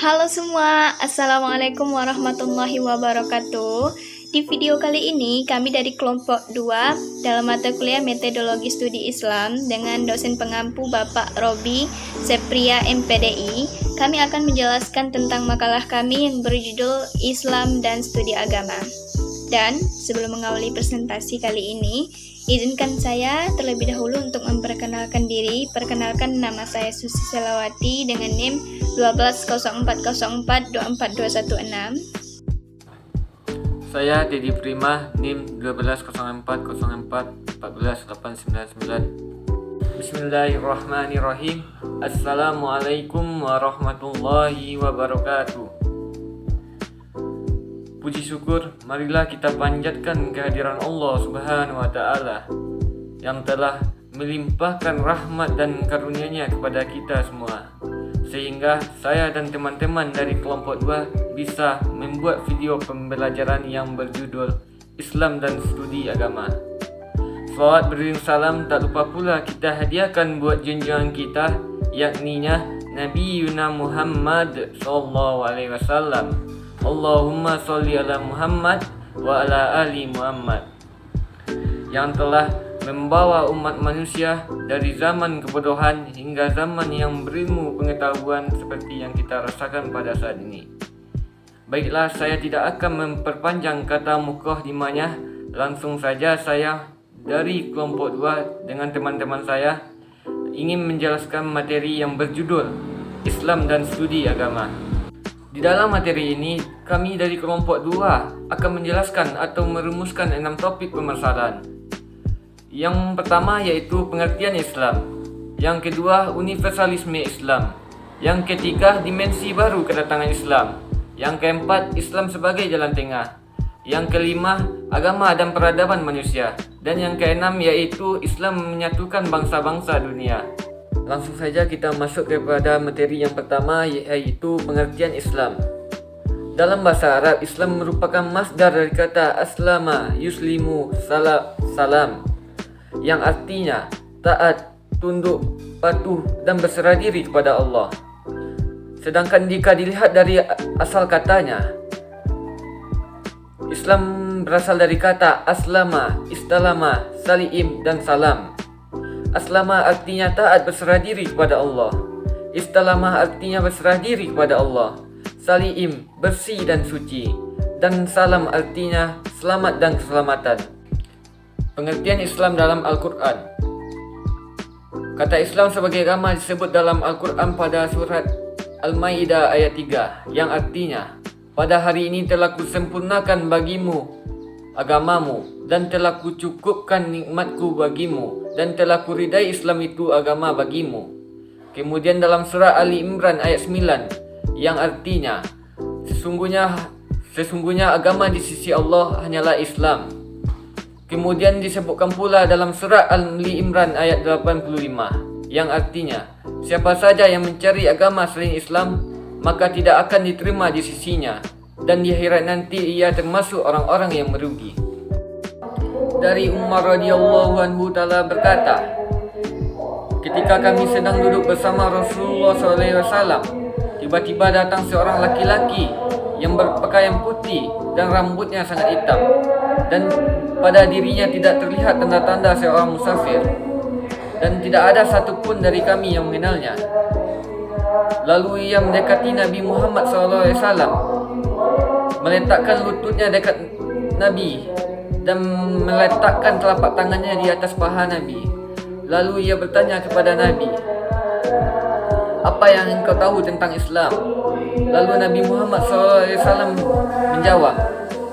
Halo semua, Assalamualaikum warahmatullahi wabarakatuh. Di video kali ini, kami dari kelompok 2 dalam mata kuliah Metodologi Studi Islam dengan dosen pengampu Bapak Robi Sepria MPDI. Kami akan menjelaskan tentang makalah kami yang berjudul Islam dan Studi Agama. Dan sebelum mengawali presentasi kali ini, izinkan saya terlebih dahulu untuk memperkenalkan diri. Perkenalkan, nama saya Susi Selawati dengan NIM 120404242116. Saya Dedi Prima, NIM 120404148899. Bismillahirrahmanirrahim. Assalamualaikum warahmatullahi wabarakatuh. Puji syukur, marilah kita panjatkan kehadiran Allah Subhanahu wa Ta'ala yang telah melimpahkan rahmat dan karunia-Nya kepada kita semua, sehingga saya dan teman-teman dari kelompok 2 bisa membuat video pembelajaran yang berjudul Islam dan Studi Agama. Salawat beriring salam tak lupa pula kita hadiahkan buat junjungan kita, yakninya Nabi Yuna Muhammad SAW. Allahumma sholli ala Muhammad wa ala ali Muhammad, yang telah membawa umat manusia dari zaman kebodohan hingga zaman yang berilmu pengetahuan seperti yang kita rasakan pada saat ini. Baiklah, saya tidak akan memperpanjang kata mukadimahnya. Langsung saja saya dari kelompok 2 dengan teman-teman saya ingin menjelaskan materi yang berjudul Islam dan Studi Agama. Di dalam materi ini, kami dari kelompok 2 akan menjelaskan atau merumuskan 6 topik permasalahan. Yang pertama yaitu pengertian Islam. Yang kedua, universalisme Islam. Yang ketiga, dimensi baru kedatangan Islam. Yang keempat, Islam sebagai jalan tengah. Yang kelima, agama dan peradaban manusia. Dan yang keenam yaitu Islam menyatukan bangsa-bangsa dunia. Langsung saja kita masuk kepada materi yang pertama, yaitu pengertian Islam. Dalam bahasa Arab, Islam merupakan masdar dari kata aslama yuslimu salam, yang artinya taat, tunduk, patuh, dan berserah diri kepada Allah. Sedangkan jika dilihat dari asal katanya, Islam berasal dari kata aslama, istalama, salim, dan salam. Aslama artinya taat, berserah diri kepada Allah. Istalama artinya berserah diri kepada Allah. Salim, bersih dan suci. Dan salam artinya selamat dan keselamatan. Pengertian Islam dalam Al-Quran. Kata Islam sebagai agama disebut dalam Al-Quran pada surat Al-Maidah ayat 3, yang artinya, pada hari ini telah kusempurnakan bagimu agamamu, dan telah kucukupkan nikmatku bagimu, dan telah kuridai Islam itu agama bagimu. Kemudian dalam surah Ali Imran ayat 9, yang artinya, sesungguhnya agama di sisi Allah hanyalah Islam. Kemudian disebutkan pula dalam surah Ali Imran ayat 85, yang artinya, siapa saja yang mencari agama selain Islam, maka tidak akan diterima di sisinya, dan di akhirat nanti ia termasuk orang-orang yang merugi. Dari Umar radhiyallahu anhu ta'ala berkata, ketika kami sedang duduk bersama Rasulullah SAW, tiba-tiba datang seorang laki-laki yang berpakaian putih dan rambutnya sangat hitam, dan pada dirinya tidak terlihat tanda-tanda seorang musafir, dan tidak ada satupun dari kami yang mengenalnya. Lalu ia mendekati Nabi Muhammad SAW, meletakkan lututnya dekat Nabi dan meletakkan telapak tangannya di atas paha Nabi. Lalu ia bertanya kepada Nabi, apa yang engkau tahu tentang Islam? Lalu Nabi Muhammad SAW menjawab,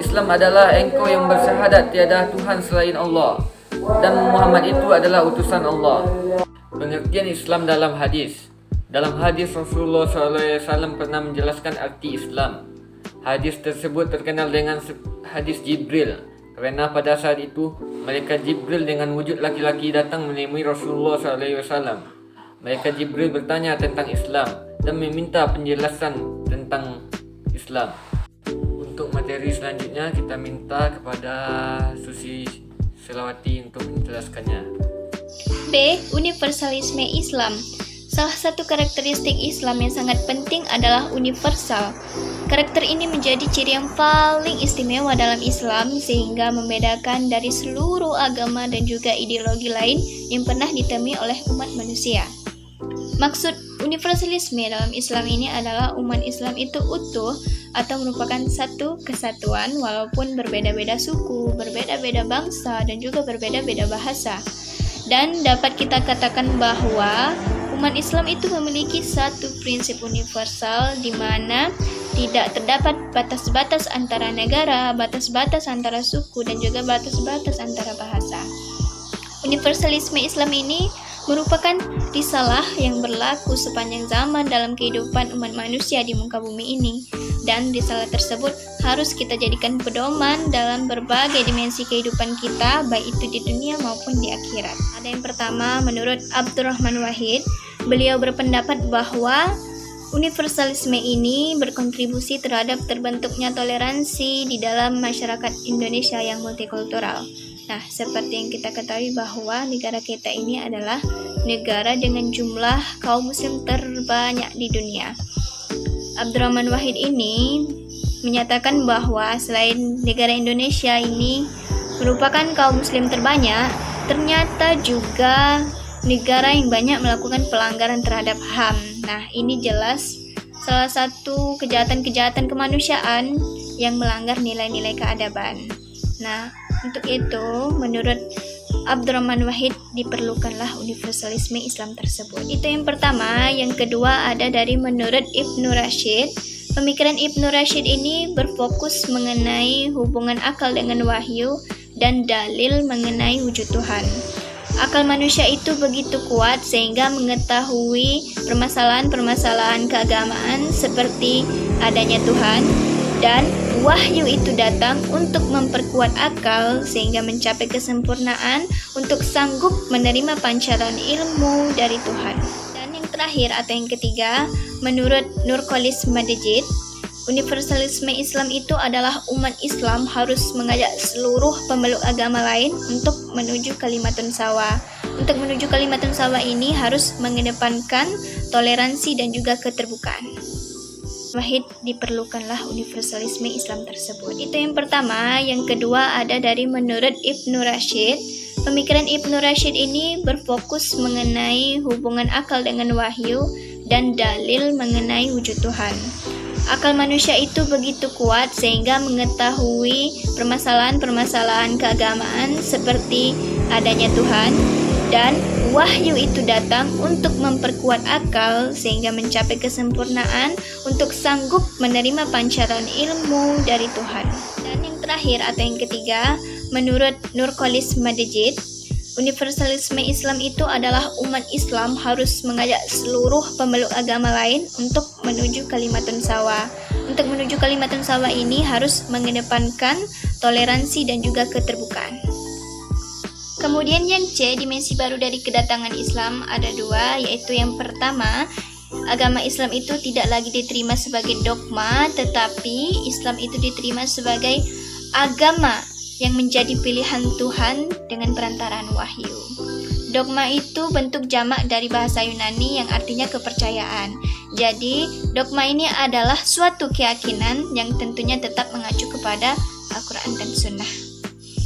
Islam adalah engkau yang bersyahadat tiada Tuhan selain Allah, dan Muhammad itu adalah utusan Allah. Pengertian Islam dalam hadis. Dalam hadis Rasulullah SAW pernah menjelaskan arti Islam. Hadis tersebut terkenal dengan hadis Jibril, kerana pada saat itu malaikat Jibril dengan wujud laki-laki datang menemui Rasulullah SAW. Malaikat Jibril bertanya tentang Islam dan meminta penjelasan tentang Islam. Untuk materi selanjutnya kita minta kepada Susi Selawati untuk menjelaskannya. B. Universalisme Islam. Salah satu karakteristik Islam yang sangat penting adalah universal. Karakter ini menjadi ciri yang paling istimewa dalam Islam sehingga membedakan dari seluruh agama dan juga ideologi lain yang pernah ditemui oleh umat manusia. Maksud universalisme dalam Islam ini adalah umat Islam itu utuh atau merupakan satu kesatuan walaupun berbeda-beda suku, berbeda-beda bangsa, dan juga berbeda-beda bahasa. Dan dapat kita katakan bahwa umat Islam itu memiliki satu prinsip universal di mana tidak terdapat batas-batas antara negara, batas-batas antara suku, dan juga batas-batas antara bahasa. Universalisme Islam ini merupakan risalah yang berlaku sepanjang zaman dalam kehidupan umat manusia di muka bumi ini. Dan risalah tersebut harus kita jadikan pedoman dalam berbagai dimensi kehidupan kita, baik itu di dunia maupun di akhirat. Ada yang pertama, menurut Abdurrahman Wahid, beliau berpendapat bahwa universalisme ini berkontribusi terhadap terbentuknya toleransi di dalam masyarakat Indonesia yang multikultural. Nah, seperti yang kita ketahui bahwa negara kita ini adalah negara dengan jumlah kaum muslim terbanyak di dunia. Abdurrahman Wahid ini menyatakan bahwa selain negara Indonesia ini merupakan kaum muslim terbanyak, ternyata juga negara yang banyak melakukan pelanggaran terhadap HAM. Nah, ini jelas salah satu kejahatan-kejahatan kemanusiaan yang melanggar nilai-nilai keadaban. Nah, untuk itu, menurut Abdurrahman Wahid diperlukanlah universalisme Islam tersebut. Itu yang pertama. Yang kedua ada dari menurut Ibnu Rashid. Pemikiran Ibnu Rashid ini berfokus mengenai hubungan akal dengan wahyu dan dalil mengenai wujud Tuhan. Akal manusia itu begitu kuat sehingga mengetahui permasalahan-permasalahan keagamaan seperti adanya Tuhan, dan wahyu itu datang untuk memperkuat akal sehingga mencapai kesempurnaan untuk sanggup menerima pancaran ilmu dari Tuhan. Dan yang terakhir atau yang ketiga, menurut Nurkolis Madejid, universalisme Islam itu adalah umat Islam harus mengajak seluruh pemeluk agama lain untuk menuju kalimatun sawa. Untuk menuju kalimatun sawa ini harus mengedepankan toleransi dan juga keterbukaan. Wahid diperlukanlah universalisme Islam tersebut. Itu yang pertama. Yang kedua ada dari menurut Ibnu Rashid. Pemikiran Ibnu Rashid ini berfokus mengenai hubungan akal dengan wahyu dan dalil mengenai wujud Tuhan. Akal manusia itu begitu kuat sehingga mengetahui permasalahan-permasalahan keagamaan seperti adanya Tuhan, dan wahyu itu datang untuk memperkuat akal sehingga mencapai kesempurnaan untuk sanggup menerima pancaran ilmu dari Tuhan. Dan yang terakhir atau yang ketiga, menurut Nurkolis Madejid, universalisme Islam itu adalah umat Islam harus mengajak seluruh pemeluk agama lain untuk menuju kalimatun sawa. Untuk menuju kalimatun sawa ini harus mengedepankan toleransi dan juga keterbukaan. Kemudian yang C, dimensi baru dari kedatangan Islam ada dua, yaitu yang pertama, agama Islam itu tidak lagi diterima sebagai dogma, tetapi Islam itu diterima sebagai agama yang menjadi pilihan Tuhan dengan perantaraan wahyu. Dogma itu bentuk jamak dari bahasa Yunani yang artinya kepercayaan. Jadi, dogma ini adalah suatu keyakinan yang tentunya tetap mengacu kepada Al-Quran dan Sunnah.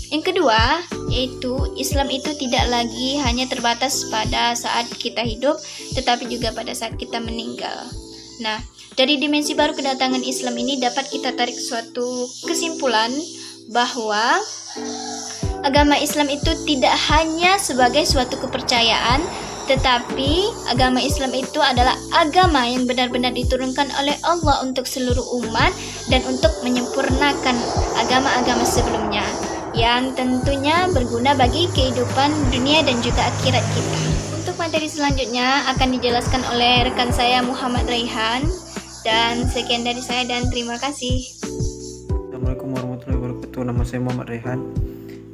Yang kedua, yaitu Islam itu tidak lagi hanya terbatas pada saat kita hidup, tetapi juga pada saat kita meninggal. Nah, dari dimensi baru kedatangan Islam ini dapat kita tarik suatu kesimpulan bahwa agama Islam itu tidak hanya sebagai suatu kepercayaan, tetapi agama Islam itu adalah agama yang benar-benar diturunkan oleh Allah untuk seluruh umat dan untuk menyempurnakan agama-agama sebelumnya, yang tentunya berguna bagi kehidupan dunia dan juga akhirat kita. Untuk materi selanjutnya akan dijelaskan oleh rekan saya Muhammad Raihan. Dan sekian dari saya dan terima kasih. Assalamualaikum warahmatullahi wabarakatuh. Nama saya Muhammad Raihan.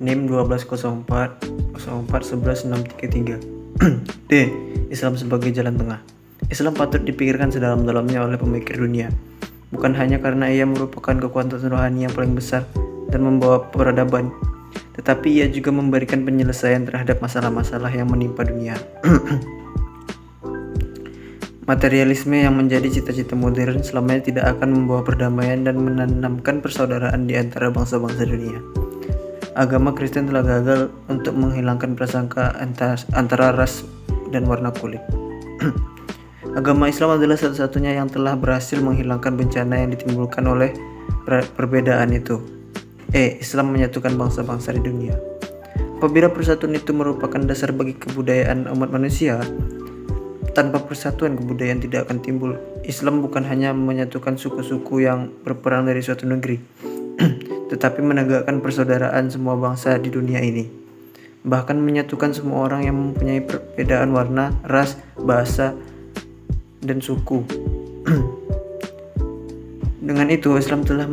NIM 1204 04 11 633. D. Islam sebagai jalan tengah. Islam patut dipikirkan sedalam-dalamnya oleh pemikir dunia, bukan hanya karena ia merupakan kekuatan rohani yang paling besar dan membawa peradaban, tetapi ia juga memberikan penyelesaian terhadap masalah-masalah yang menimpa dunia. Materialisme yang menjadi cita-cita modern selamanya tidak akan membawa perdamaian dan menanamkan persaudaraan di antara bangsa-bangsa dunia. Agama Kristen telah gagal untuk menghilangkan prasangka antara ras dan warna kulit. Agama Islam adalah satu-satunya yang telah berhasil menghilangkan bencana yang ditimbulkan oleh perbedaan itu. Islam menyatukan bangsa-bangsa di dunia. Apabila persatuan itu merupakan dasar bagi kebudayaan umat manusia, tanpa persatuan kebudayaan tidak akan timbul. Islam bukan hanya menyatukan suku-suku yang berperang dari suatu negeri, tetapi menegakkan persaudaraan semua bangsa di dunia ini. Bahkan menyatukan semua orang yang mempunyai perbedaan warna, ras, bahasa, dan suku. Dengan itu, Islam telah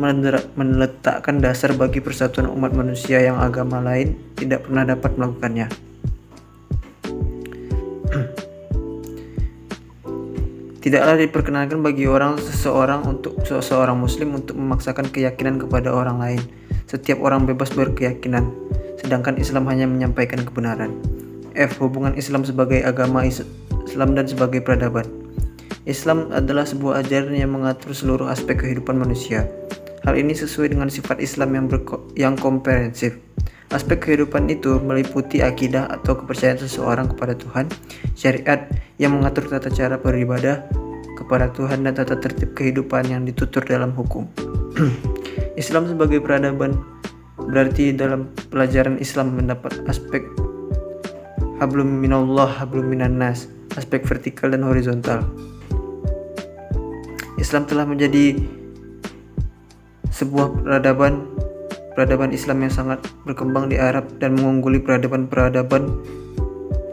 meletakkan dasar bagi persatuan umat manusia yang agama lain tidak pernah dapat melakukannya. Tidaklah diperkenankan bagi seseorang muslim untuk memaksakan keyakinan kepada orang lain. Setiap orang bebas berkeyakinan, sedangkan Islam hanya menyampaikan kebenaran. Hubungan Islam sebagai agama Islam dan sebagai peradaban. Islam adalah sebuah ajaran yang mengatur seluruh aspek kehidupan manusia. Hal ini sesuai dengan sifat Islam yang komprehensif. Aspek kehidupan itu meliputi akidah atau kepercayaan seseorang kepada Tuhan, syariat yang mengatur tata cara beribadah kepada Tuhan, dan tata tertib kehidupan yang ditutur dalam hukum. Islam sebagai peradaban berarti dalam pelajaran Islam mendapat aspek hablum minallah, hablum minannas, aspek vertikal dan horizontal. Islam telah menjadi sebuah peradaban Islam yang sangat berkembang di Arab dan mengungguli peradaban-peradaban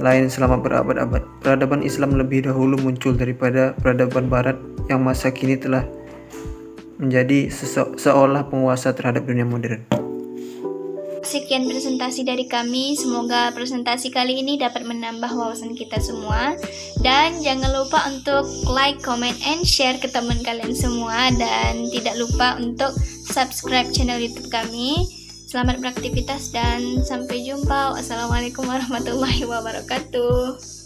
lain selama berabad-abad. Peradaban Islam lebih dahulu muncul daripada peradaban Barat yang masa kini telah menjadi seolah penguasa terhadap dunia modern. Sekian presentasi dari kami, semoga presentasi kali ini dapat menambah wawasan kita semua. Dan jangan lupa untuk like, comment, and share ke teman kalian semua. Dan tidak lupa untuk subscribe channel YouTube kami. Selamat beraktivitas dan sampai jumpa. Wassalamualaikum warahmatullahi wabarakatuh.